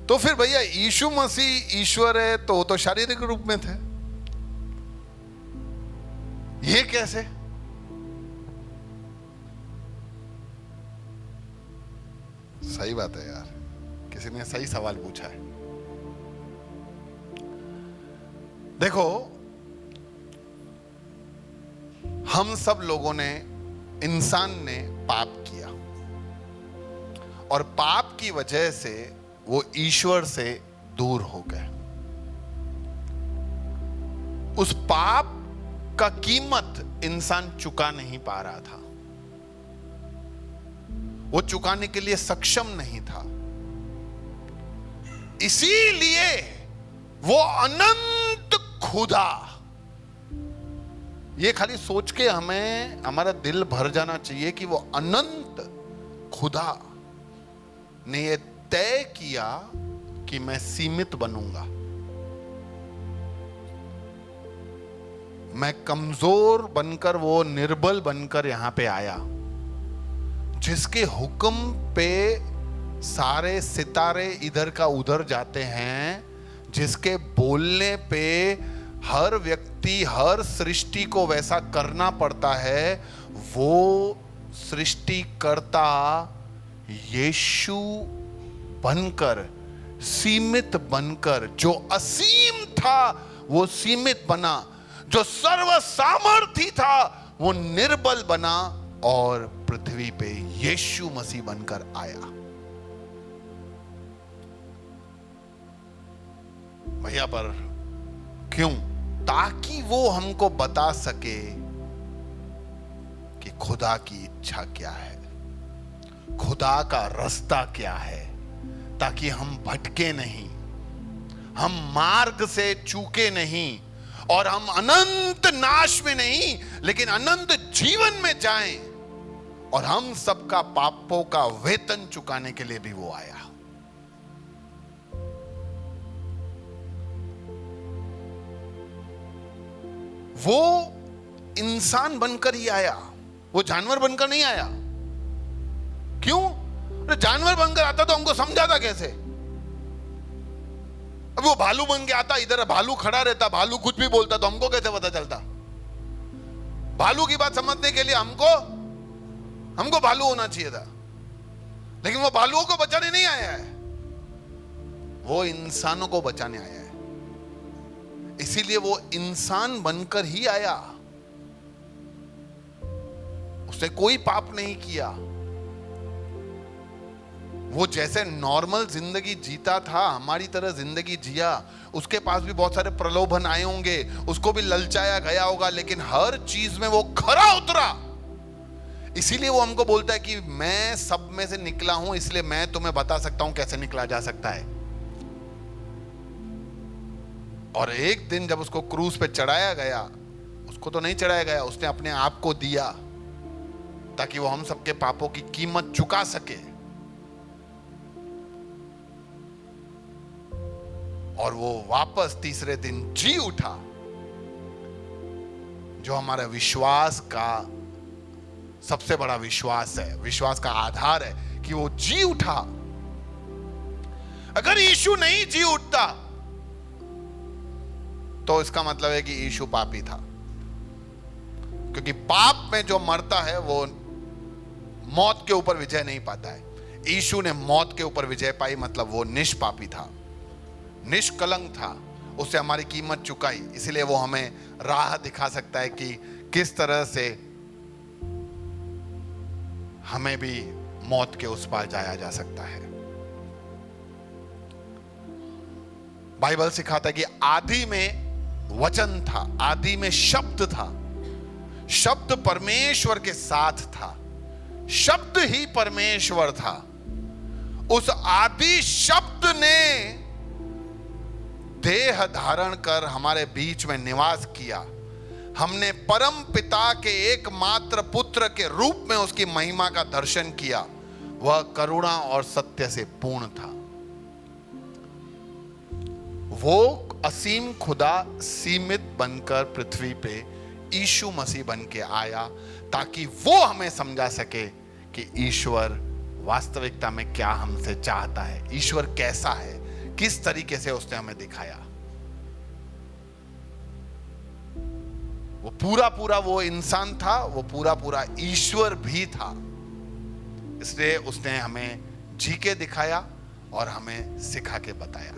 तो फिर भैया यीशु मसीह ईश्वर है तो वो तो शारीरिक रूप में थे, ये कैसे? सही बात है यार, किसी ने सही सवाल पूछा है। देखो, हम सब लोगों ने, इंसान ने पाप किया और पाप की वजह से वो ईश्वर से दूर हो गए। उस पाप का कीमत इंसान चुका नहीं पा रहा था, वो चुकाने के लिए सक्षम नहीं था। इसीलिए वो अनंत खुदा, ये खाली सोच के हमें हमारा दिल भर जाना चाहिए कि वो अनंत खुदा ने ये तय किया कि मैं सीमित बनूंगा, मैं कमजोर बनकर, वो निर्बल बनकर यहां पे आया, जिसके हुक्म पे सारे सितारे इधर का उधर जाते हैं, जिसके बोलने पे हर व्यक्ति, हर सृष्टि को वैसा करना पड़ता है, वो सृष्टिकर्ता यीशु बनकर, सीमित बनकर, जो असीम था वो सीमित बना, जो सर्व सामर्थी था वो निर्बल बना और पृथ्वी पे यीशु मसीह बनकर आया। भैया पर क्यों? ताकि वो हमको बता सके कि खुदा की इच्छा क्या है, खुदा का रास्ता क्या है, ताकि हम भटके नहीं, हम मार्ग से चूके नहीं और हम अनंत नाश में नहीं लेकिन अनंत जीवन में जाएं। और हम सबका पापों का वेतन चुकाने के लिए भी वो आया। वो इंसान बनकर ही आया, वो जानवर बनकर नहीं आया। क्यों? अरे जानवर बनकर आता तो हमको समझाता कैसे? अब वो भालू बन के आता, इधर भालू खड़ा रहता, भालू कुछ भी बोलता तो हमको कैसे पता चलता? भालू की बात समझने के लिए हमको भालू होना चाहिए था, लेकिन वो भालुओं को बचाने नहीं आया है, वो इंसानों को बचाने आया है। इसीलिए वो इंसान बनकर ही आया। उसने कोई पाप नहीं किया। वो जैसे नॉर्मल जिंदगी जीता था, हमारी तरह जिंदगी जिया। उसके पास भी बहुत सारे प्रलोभन आए होंगे, उसको भी ललचाया गया होगा, लेकिन हर चीज में वो खरा उतरा। इसीलिए वो हमको बोलता है कि मैं सब में से निकला हूं, इसलिए मैं तुम्हें बता सकता हूं कैसे निकला जा सकता है। और एक दिन जब उसको क्रूस पे चढ़ाया गया, उसको तो नहीं चढ़ाया गया, उसने अपने आप को दिया ताकि वो हम सबके पापों की कीमत चुका सके। और वो वापस तीसरे दिन जी उठा, जो हमारा विश्वास का सबसे बड़ा विश्वास है, विश्वास का आधार है कि वो जी उठा। अगर यीशु नहीं जी उठता तो इसका मतलब है कि यीशु पापी था, क्योंकि पाप में जो मरता है वो मौत के ऊपर विजय नहीं पाता है। यीशु ने मौत के ऊपर विजय पाई, मतलब वो निष्पापी था, निष्कलंक था, उससे हमारी कीमत चुकाई। इसलिए वो हमें राह दिखा सकता है कि किस तरह से हमें भी मौत के उस पार जाया जा सकता है। बाइबल सिखाता है कि आदि में वचन था, आदि में शब्द था, शब्द परमेश्वर के साथ था, शब्द ही परमेश्वर था। उस आदि शब्द ने देह धारण कर हमारे बीच में निवास किया। हमने परम पिता के एकमात्र पुत्र के रूप में उसकी महिमा का दर्शन किया। वह करुणा और सत्य से पूर्ण था। वो असीम खुदा सीमित बनकर पृथ्वी पे यीशु मसीह बन के आया, ताकि वो हमें समझा सके कि ईश्वर वास्तविकता में क्या हमसे चाहता है, ईश्वर कैसा है, किस तरीके से उसने हमें दिखाया। वो पूरा पूरा वो इंसान था, वो पूरा पूरा ईश्वर भी था। इसलिए उसने हमें जी के दिखाया और हमें सिखा के बताया।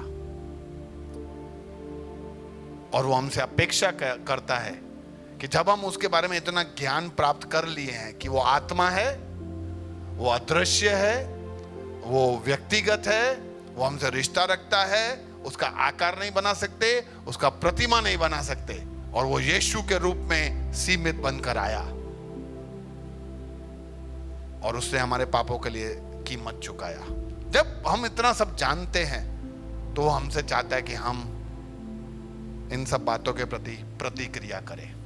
और वो हमसे अपेक्षा करता है कि जब हम उसके बारे में इतना ज्ञान प्राप्त कर लिए हैं कि वो आत्मा है, वो अदृश्य है, वो व्यक्तिगत है, वो हमसे रिश्ता रखता है, उसका आकार नहीं बना सकते, उसका प्रतिमा नहीं बना सकते, और वो यीशु के रूप में सीमित बनकर आया और उसने हमारे पापों के लिए कीमत चुकाया। जब हम इतना सब जानते हैं तो हमसे चाहता है कि हम इन सब बातों के प्रति प्रतिक्रिया करें।